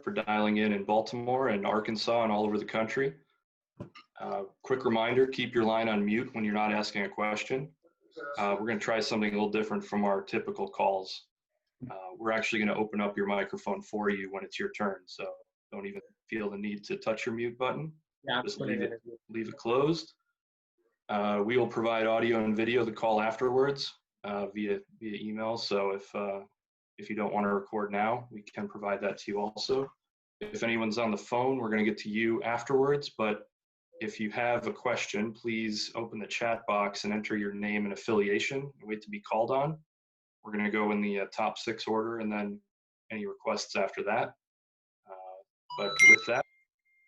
for dialing in Baltimore and Arkansas and all over the country. Quick reminder, keep your line on mute when you're not asking a question. We're going to try something a little different from our typical calls. We're actually going to open up your microphone for you when it's your turn, so don't even feel the need to touch your mute button. Yeah, just leave it closed. We will provide audio and video of the call afterwards via email. So if you don't want to record now, we can provide that to you also. If anyone's on the phone, we're going to get to you afterwards. But if you have a question, please open the chat box and enter your name and affiliation and wait to be called on. We're going to go in the top 6 order and then any requests after that. But with that,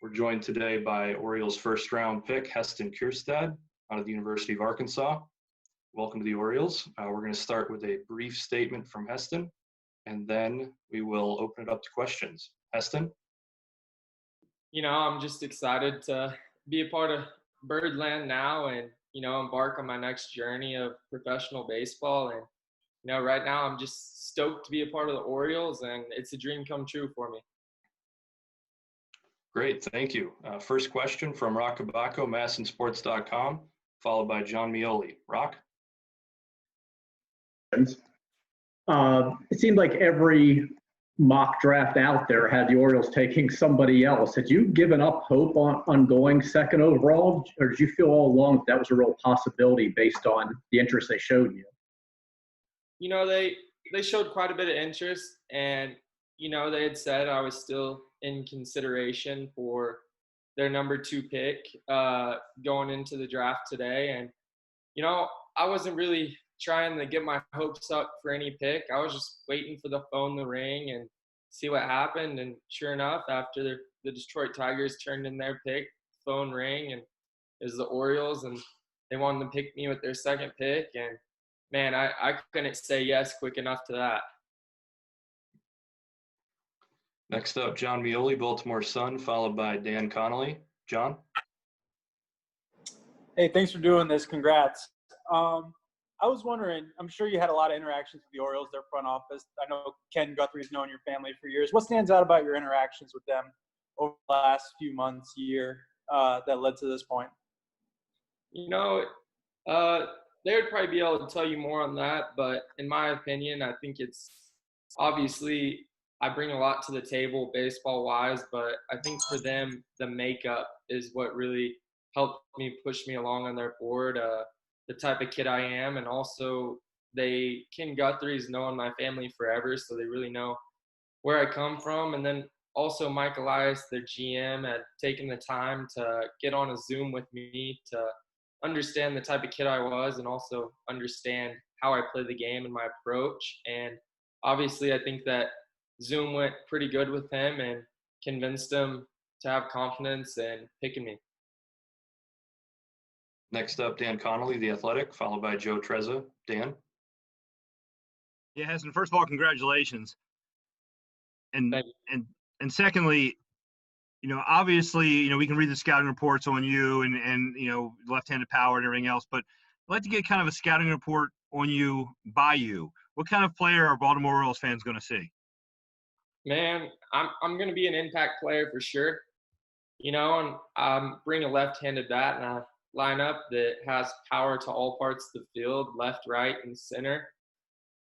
we're joined today by Orioles first round pick, Heston Kjerstad, out of the University of Arkansas. Welcome to the Orioles. We're going to start with a brief statement from Heston, and then we will open it up to questions. Heston? I'm just excited to be a part of Birdland now and, embark on my next journey of professional baseball. And, right now I'm just stoked to be a part of the Orioles, and it's a dream come true for me. Great, thank you. First question from Rock Kabako, MASNsports.com, followed by John Mioli. Rock? It seemed like every mock draft out there had the Orioles taking somebody else. Had you given up hope on going second overall, or did you feel all along that was a real possibility based on the interest they showed you? They showed quite a bit of interest, and, they had said I was still in consideration for their number 2 pick going into the draft today. And, I wasn't really trying to get my hopes up for any pick. I was just waiting for the phone to ring and see what happened. And sure enough, after the Detroit Tigers turned in their pick, phone rang, and it was the Orioles, and they wanted to pick me with their second pick. And, man, I couldn't say yes quick enough to that. Next up, John Mioli, Baltimore Sun, followed by Dan Connolly. John? Hey, thanks for doing this. Congrats. I was wondering, I'm sure you had a lot of interactions with the Orioles, their front office. I know Ken Guthrie's known your family for years. What stands out about your interactions with them over the last few months, year, that led to this point? They would probably be able to tell you more on that, but in my opinion, I think it's obviously I bring a lot to the table baseball-wise, but I think for them, the makeup is what really helped me push me along on their board, the type of kid I am, and also Ken Guthrie's known my family forever, so they really know where I come from. And then also Mike Elias, their GM, had taken the time to get on a Zoom with me to understand the type of kid I was and also understand how I play the game and my approach. And obviously I think that Zoom went pretty good with him and convinced him to have confidence in picking me. Next up, Dan Connolly, The Athletic, followed by Joe Trezza. Dan? Yeah, Heston, first of all, congratulations. And secondly, obviously, we can read the scouting reports on you and left-handed power and everything else, but I'd like to get kind of a scouting report on you by you. What kind of player are Baltimore Orioles fans going to see? Man, I'm going to be an impact player for sure. And I bring a left-handed bat and a lineup that has power to all parts of the field, left, right, and center.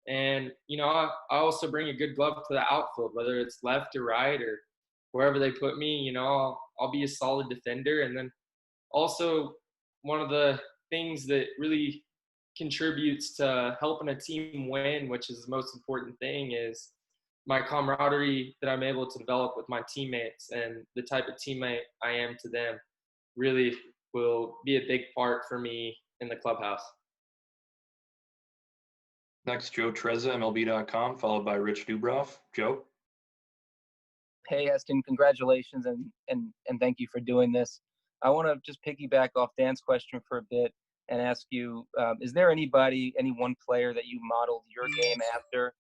And, I also bring a good glove to the outfield, whether it's left or right or wherever they put me. I'll be a solid defender. And then also one of the things that really contributes to helping a team win, which is the most important thing, is my camaraderie that I'm able to develop with my teammates, and the type of teammate I am to them really will be a big part for me in the clubhouse. Next, Joe Trezza, MLB.com, followed by Rich Dubroff. Joe? Hey, Heston, congratulations, and thank you for doing this. I want to just piggyback off Dan's question for a bit and ask you, is there any one player that you modeled your game after?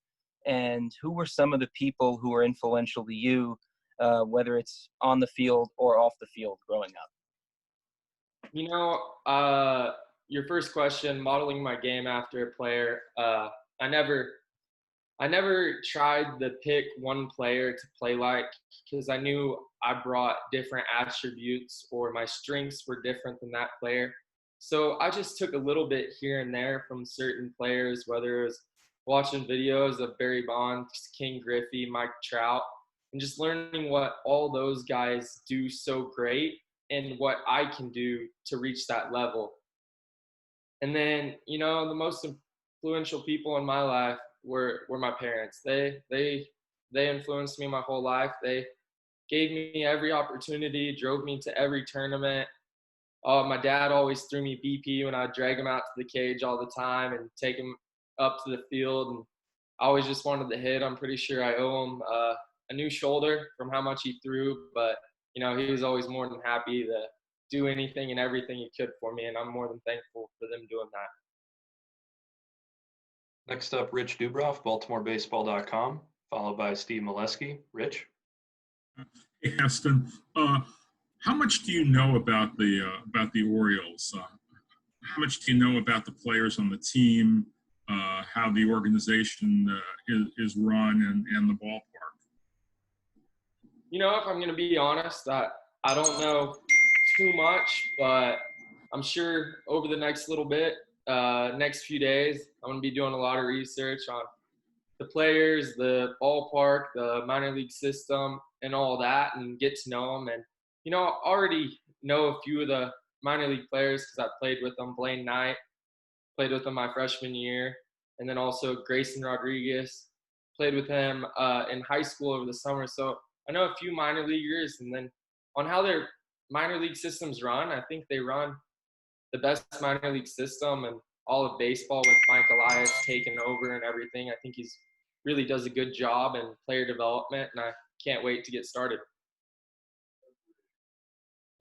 And who were some of the people who were influential to you, whether it's on the field or off the field growing up? Your first question, modeling my game after a player, I never I never tried to pick one player to play like, because I knew I brought different attributes or my strengths were different than that player. So I just took a little bit here and there from certain players, whether it was watching videos of Barry Bonds, King Griffey, Mike Trout, and just learning what all those guys do so great and what I can do to reach that level. And then, the most influential people in my life were my parents. They influenced me my whole life. They gave me every opportunity, drove me to every tournament. My dad always threw me BP when I'd drag him out to the cage all the time and take him up to the field. And I always just wanted to hit. I'm pretty sure I owe him a new shoulder from how much he threw. But, he was always more than happy to do anything and everything he could for me. And I'm more than thankful for them doing that. Next up, Rich Dubroff, BaltimoreBaseball.com, followed by Steve Molesky. Rich? Hey, Heston. How much do you know about the Orioles? How much do you know about the players on the team, how the organization is run, and the ballpark? If I'm going to be honest, I don't know too much, but I'm sure over the next little bit, next few days, I'm going to be doing a lot of research on the players, the ballpark, the minor league system, and all that, and get to know them. And, I already know a few of the minor league players because I played with them. Blaine Knight, played with him my freshman year. And then also Grayson Rodriguez, played with him in high school over the summer. So I know a few minor leaguers. And then on how their minor league systems run, I think they run the best minor league system and all of baseball with Mike Elias taking over and everything. I think he's really does a good job in player development, and I can't wait to get started.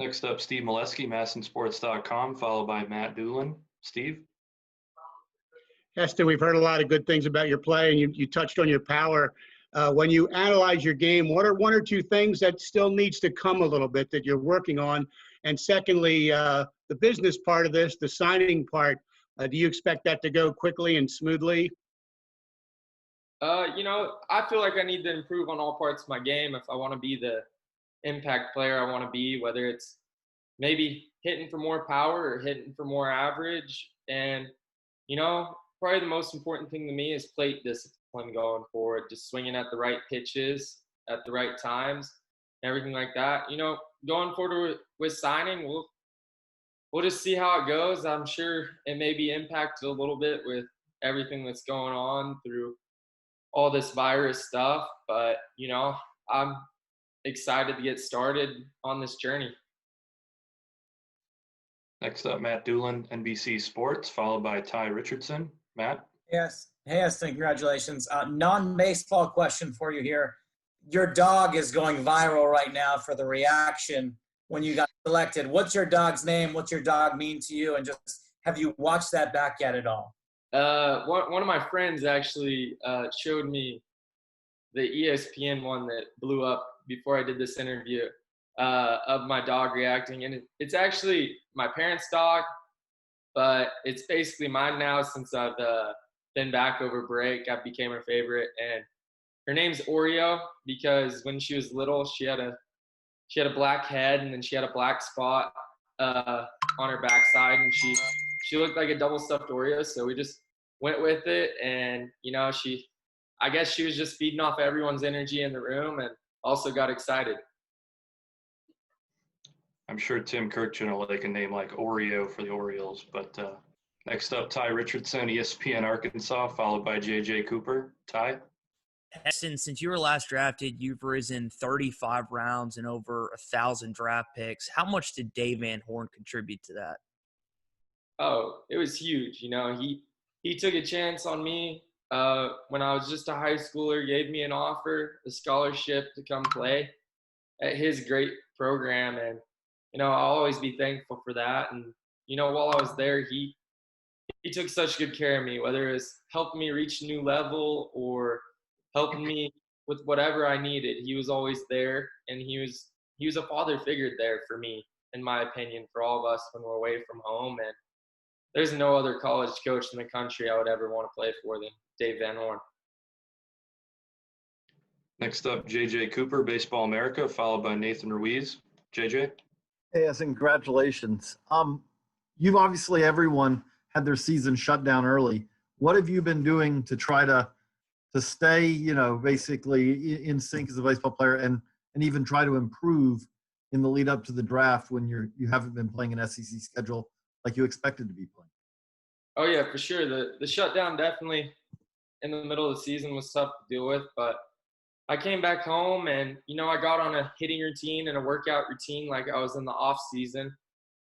Next up, Steve Molesky, MASNsports.com, followed by Matt Doolin. Steve? Heston, we've heard a lot of good things about your play, and you touched on your power. When you analyze your game, what are one or two things that still needs to come a little bit that you're working on? And secondly, the business part of this, the signing part, do you expect that to go quickly and smoothly? I feel like I need to improve on all parts of my game if I want to be the impact player I want to be, whether it's maybe hitting for more power or hitting for more average. And, probably the most important thing to me is plate discipline going forward, just swinging at the right pitches at the right times, everything like that. Going forward with signing, we'll just see how it goes. I'm sure it may be impacted a little bit with everything that's going on through all this virus stuff, but I'm excited to get started on this journey. Next up, Matt Doolin, NBC Sports, followed by Ty Richardson. Matt? Yes. Hey, Heston, congratulations. Non-baseball question for you here. Your dog is going viral right now for the reaction when you got selected. What's your dog's name? What's your dog mean to you? And just have you watched that back yet at all? One of my friends actually showed me the ESPN one that blew up before I did this interview of my dog reacting. And it's actually my parents' dog, but it's basically mine now since I've been back over break. I became her favorite. And her name's Oreo because when she was little, she had a black head and then she had a black spot on her backside, and she looked like a double stuffed Oreo. So we just went with it, and I guess she was just feeding off everyone's energy in the room and also got excited. I'm sure Tim Kirkchin will like a name like Oreo for the Orioles. But next up, Ty Richardson, ESPN Arkansas, followed by JJ Cooper. Ty? Heston, since you were last drafted, you've risen 35 rounds and over 1,000 draft picks. How much did Dave Van Horn contribute to that? Oh, it was huge. He took a chance on me when I was just a high schooler, gave me an offer, a scholarship to come play at his great program. And, I'll always be thankful for that. And, while I was there, he took such good care of me, whether it was helping me reach a new level or helping me with whatever I needed. He was always there, and he was a father figure there for me, in my opinion, for all of us when we're away from home. And there's no other college coach in the country I would ever want to play for than Dave Van Horn. Next up, JJ Cooper, Baseball America, followed by Nathan Ruiz. JJ? Hey, yes, and congratulations. You've obviously everyone had their season shut down early. What have you been doing to try to stay, basically in sync as a baseball player and even try to improve in the lead up to the draft when you haven't been playing an SEC schedule like you expected to be playing? Oh yeah, for sure. The shutdown definitely in the middle of the season was tough to deal with, but I came back home and, I got on a hitting routine and a workout routine like I was in the off season.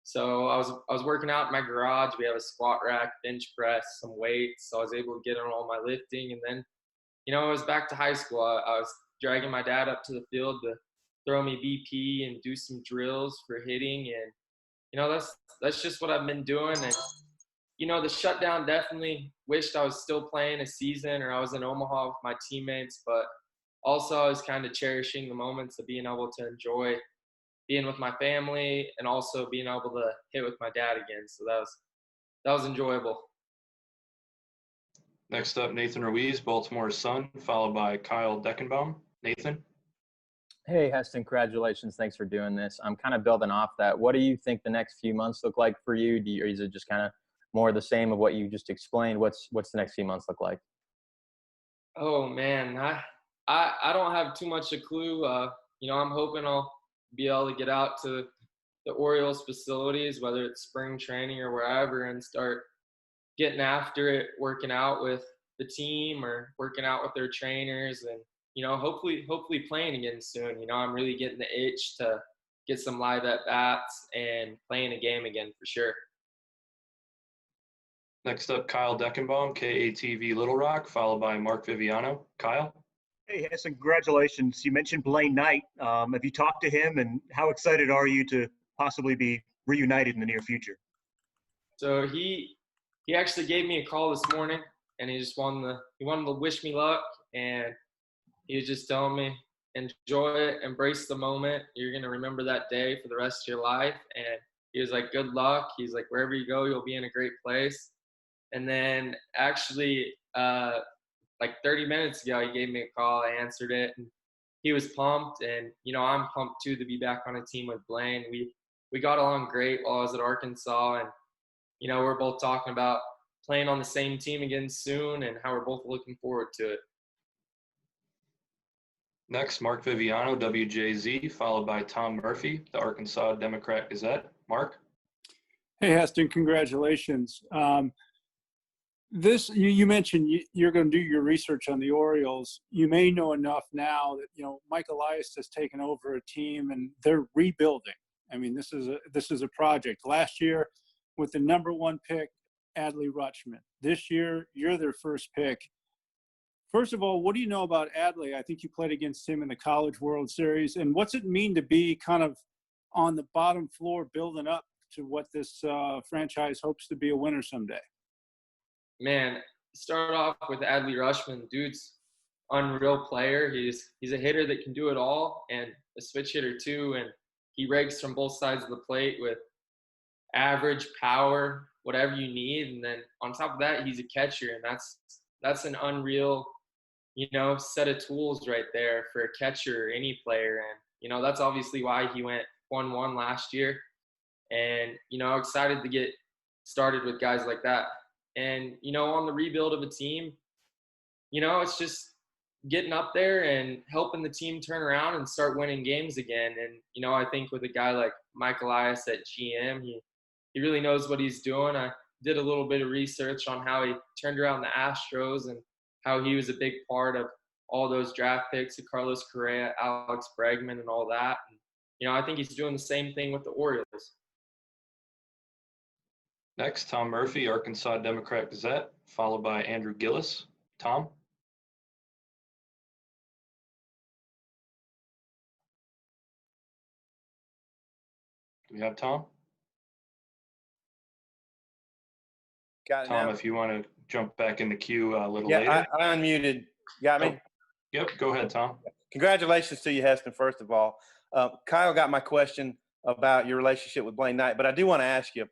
So I was working out in my garage. We have a squat rack, bench press, some weights. So I was able to get on all my lifting. And then, it was back to high school. I was dragging my dad up to the field to throw me BP and do some drills for hitting. And, that's just what I've been doing. And, the shutdown definitely wished I was still playing a season or I was in Omaha with my teammates. But also I was kind of cherishing the moments of being able to enjoy being with my family and also being able to hit with my dad again. So that was enjoyable. Next up, Nathan Ruiz, Baltimore Sun, followed by Kyle Deckenbaum. Nathan? Hey, Heston, congratulations. Thanks for doing this. I'm kind of building off that. What do you think the next few months look like for you? Or is it just kind of more of the same of what you just explained? What's the next few months look like? Oh, man. I don't have too much a clue. I'm hoping I'll be able to get out to the Orioles facilities, whether it's spring training or wherever, and start getting after it, working out with the team or working out with their trainers and, hopefully playing again soon. I'm really getting the itch to get some live at bats and playing a game again for sure. Next up, Kyle Deckenbaum, KATV Little Rock, followed by Mark Viviano. Kyle? Hey, Heston, congratulations. You mentioned Blaine Knight. Have you talked to him, and how excited are you to possibly be reunited in the near future? So he actually gave me a call this morning, and he wanted to wish me luck, and he was just telling me, enjoy it, embrace the moment. You're going to remember that day for the rest of your life. And he was like, good luck. He's like, wherever you go, you'll be in a great place. And then actually, like 30 minutes ago, he gave me a call. I answered it, and he was pumped. And, I'm pumped too to be back on a team with Blaine. We got along great while I was at Arkansas. And, we're both talking about playing on the same team again soon and how we're both looking forward to it. Next, Mark Viviano, WJZ, followed by Tom Murphy, the Arkansas Democrat Gazette. Mark? Hey, Heston, congratulations. You mentioned you're going to do your research on the Orioles. You may know enough now that Mike Elias has taken over a team and they're rebuilding. I mean, this is a project. Last year, with the number 1 pick, Adley Rutschman. This year, you're their first pick. First of all, what do you know about Adley? I think you played against him in the College World Series. And what's it mean to be kind of on the bottom floor building up to what this franchise hopes to be a winner someday? Man, start off with Adley Rutschman. Dude's unreal player. He's a hitter that can do it all and a switch hitter too. And he rakes from both sides of the plate with average, power, whatever you need. And then on top of that, he's a catcher, and that's an unreal, set of tools right there for a catcher or any player. And, that's obviously why he went 1-1 last year. And, excited to get started with guys like that. And, on the rebuild of a team, it's just getting up there and helping the team turn around and start winning games again. And, I think with a guy like Mike Elias at GM, he really knows what he's doing. I did a little bit of research on how he turned around the Astros and how he was a big part of all those draft picks of Carlos Correa, Alex Bregman, and all that. And, I think he's doing the same thing with the Orioles. Next, Tom Murphy, Arkansas Democrat Gazette, followed by Andrew Gillis. Tom? Do we have Tom? Got it Tom, now. if you want to jump back in the queue a little Yeah, later. I unmuted. Got me? Yep, go ahead, Tom. Congratulations to you, Heston, first of all. Kyle got my question about your relationship with Blaine Knight, but I do want to ask you,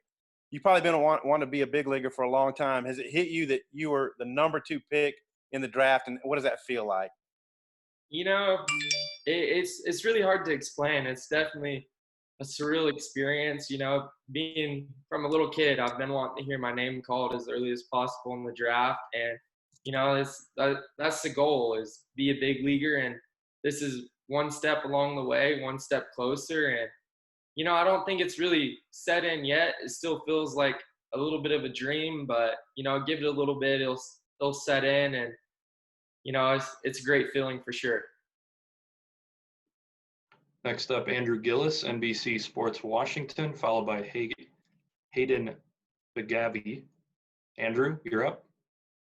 you've probably been want to be a big leaguer for a long time. Has it hit you that you were the number 2 pick in the draft, and what does that feel like? You know, it's really hard to explain. It's definitely a surreal experience. You know, being from a little kid, I've been wanting to hear my name called as early as possible in the draft, and you know, that's the goal, is be a big leaguer, and this is one step along the way, one step closer. And you know, I don't think it's really set in yet. It still feels like a little bit of a dream, but you know, give it a little bit, it'll set in, and you know, it's a great feeling for sure. Next up, Andrew Gillis, NBC Sports Washington, followed by Hayden Bagavi. Andrew, you're up.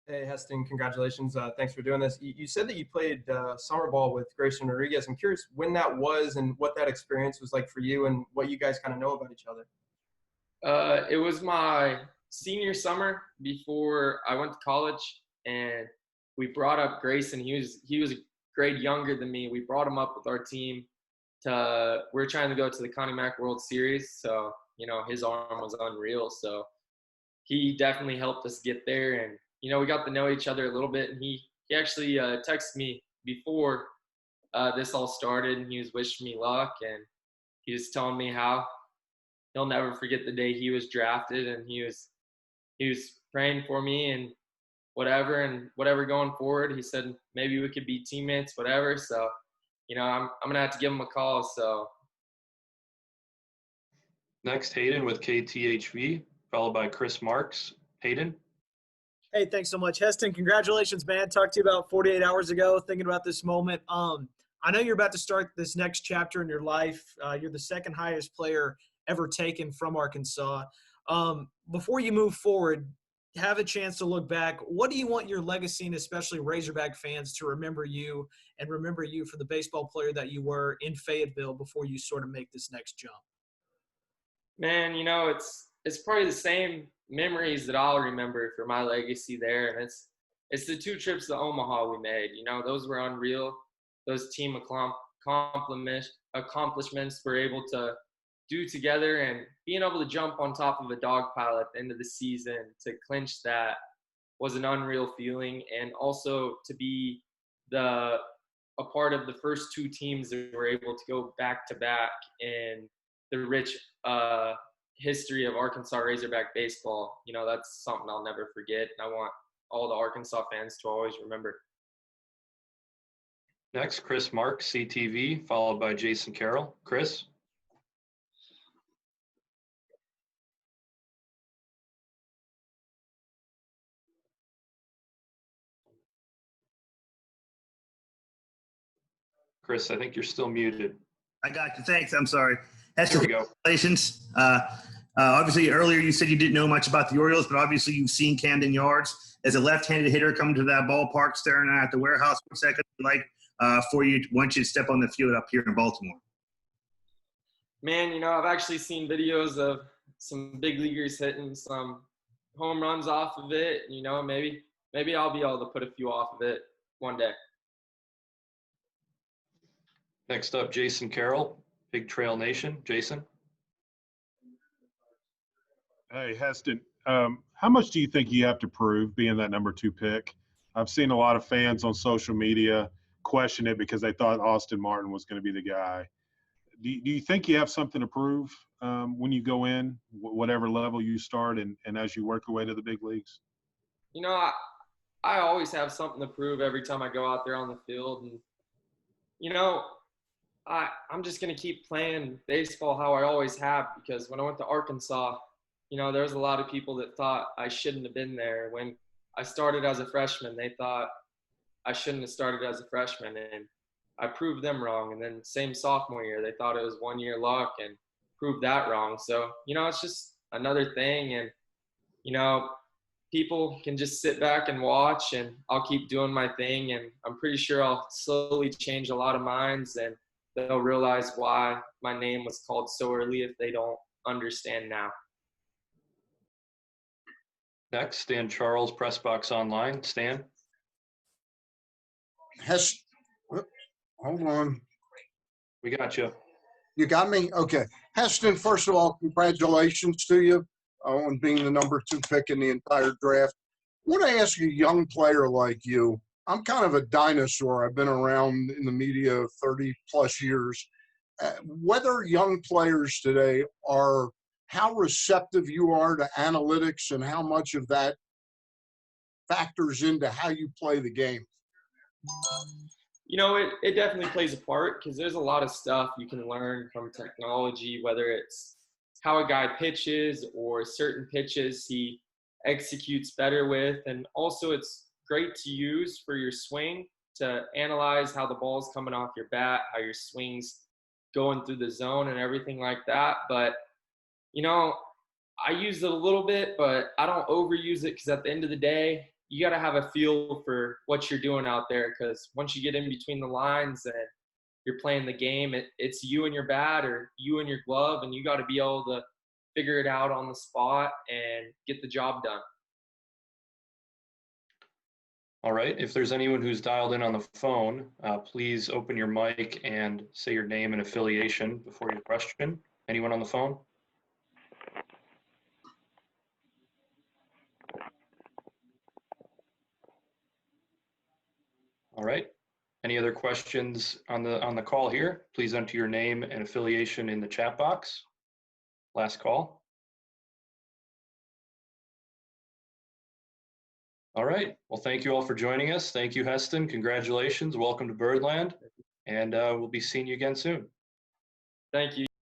Hey, Heston, congratulations. Thanks for doing this. You said that you played summer ball with Grayson Rodriguez. I'm curious when that was and what that experience was like for you and what you guys kind of know about each other. It was my senior summer before I went to college, and we brought up Grayson. He was a grade younger than me. We brought him up with our team. We're trying to go to the Connie Mack World Series, so you know, his arm was unreal. So he definitely helped us get there, and you know, we got to know each other a little bit. And he actually texted me before this all started, and he was wishing me luck, and he was telling me how he'll never forget the day he was drafted, and he was praying for me and whatever going forward. He said maybe we could be teammates, whatever. So you know, I'm gonna have to give him a call. So next, Hayden with KTHV, followed by Chris Marks. Hayden. Hey, thanks so much, Heston. Congratulations, man. Talked to you about 48 hours ago, thinking about this moment. I know you're about to start this next chapter in your life. You're the second highest player ever taken from Arkansas. Before you move forward, have a chance to look back. What do you want your legacy and especially Razorback fans to remember you and remember you for the baseball player that you were in Fayetteville before you sort of make this next jump? Man, you know, it's probably the same memories that I'll remember for my legacy there, and it's the 2 trips to Omaha we made. You know, those were unreal. Those team accomplishments we're able to do together, and being able to jump on top of a dog pile at the end of the season to clinch that was an unreal feeling. And also to be a part of the first 2 teams that were able to go back to back in the rich history of Arkansas Razorback baseball. You know, that's something I'll never forget, and I want all the Arkansas fans to always remember. Next, Chris Marks, CTV, followed by Jason Carroll. Chris. Chris, I think you're still muted. I got you. Thanks. I'm sorry. Here we go. Congratulations. Obviously, earlier you said you didn't know much about the Orioles, but obviously you've seen Camden Yards. As a left-handed hitter coming to that ballpark, staring at the warehouse for a second, for you once you step on the field up here in Baltimore. Man, you know, I've actually seen videos of some big leaguers hitting some home runs off of it. You know, maybe I'll be able to put a few off of it one day. Next up, Jason Carroll, Big Trail Nation. Jason. Hey, Heston, how much do you think you have to prove being that number 2 pick? I've seen a lot of fans on social media question it because they thought Austin Martin was going to be the guy. Do you think you have something to prove when you go in, whatever level you start and as you work your way to the big leagues? You know, I always have something to prove every time I go out there on the field. And, you know, I'm just going to keep playing baseball how I always have, because when I went to Arkansas, you know, there was a lot of people that thought I shouldn't have been there. When I started as a freshman, they thought I shouldn't have started as a freshman, and I proved them wrong. And then same sophomore year, they thought it was 1 year luck and proved that wrong. So, you know, it's just another thing. And, you know, people can just sit back and watch, and I'll keep doing my thing. And I'm pretty sure I'll slowly change a lot of minds, and they'll realize why my name was called so early if they don't understand now. Next, Stan Charles, Press Box Online. Stan. Hold on. We got you. You got me? Okay. Heston, first of all, congratulations to you on being the number 2 pick in the entire draft. I want to ask a young player like you, I'm kind of a dinosaur. I've been around in the media 30 plus years. Whether young players today are, how receptive you are to analytics and how much of that factors into how you play the game. You know, it definitely plays a part because there's a lot of stuff you can learn from technology, whether it's how a guy pitches or certain pitches he executes better with. And also it's great to use for your swing to analyze how the ball's coming off your bat, how your swing's going through the zone and everything like that. But, you know, I use it a little bit, but I don't overuse it because at the end of the day, you got to have a feel for what you're doing out there, because once you get in between the lines and you're playing the game, it's you and your bat or you and your glove, and you got to be able to figure it out on the spot and get the job done. All right. If there's anyone who's dialed in on the phone, please open your mic and say your name and affiliation before your question. Anyone on the phone? All right. Any other questions on the call here? Please enter your name and affiliation in the chat box. Last call. All right. Well, thank you all for joining us. Thank you, Heston. Congratulations. Welcome to Birdland. And we'll be seeing you again soon. Thank you.